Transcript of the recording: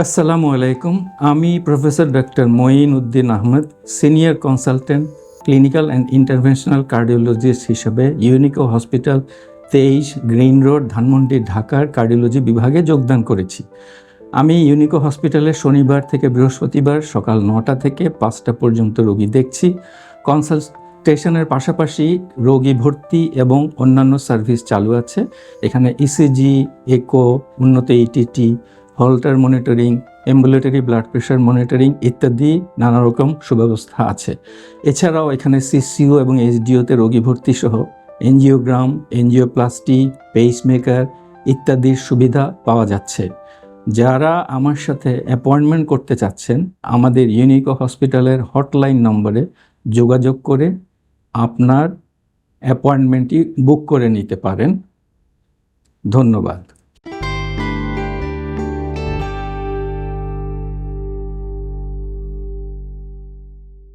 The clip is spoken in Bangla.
আসসালামু আলাইকুম। আমি professor doctor Moin Uddin Ahmed, senior consultant clinical and interventional cardiologist হিসেবে Unico hospital 23 green road, Dhanmondi, ঢাকার কার্ডিওলজি বিভাগে যোগদান করেছি। আমি ইউনিকো হসপিটালে শনিবার থেকে বৃহস্পতিবার সকাল 9টা থেকে 5টা পর্যন্ত রোগী দেখছি। কনসালটেশনের পাশাপাশি রোগী ভর্তি এবং অন্যান্য সার্ভিস চালু আছে। এখানে ইসিজি, একো, উন্নত ETT, Holter monitoring, ambulatory blood pressure monitoring ইত্যাদি নানা রকম সুব্যবস্থা আছে। এছাড়াও এখানে সিসিও এবং এইচডিওতে রোগী ভর্তি সহ এনজিওগ্রাম, এনজিওপ্লাস্টি, পেসমেকার ইত্যাদির সুবিধা পাওয়া যাচ্ছে। যারা আমার সাথে অ্যাপয়েন্টমেন্ট করতে চাচ্ছেন, আমাদের ইউনিকো হসপিটালের হটলাইন নম্বরে যোগাযোগ করে আপনার অ্যাপয়েন্টমেন্টটি বুক করে নিতে পারেন। ধন্যবাদ।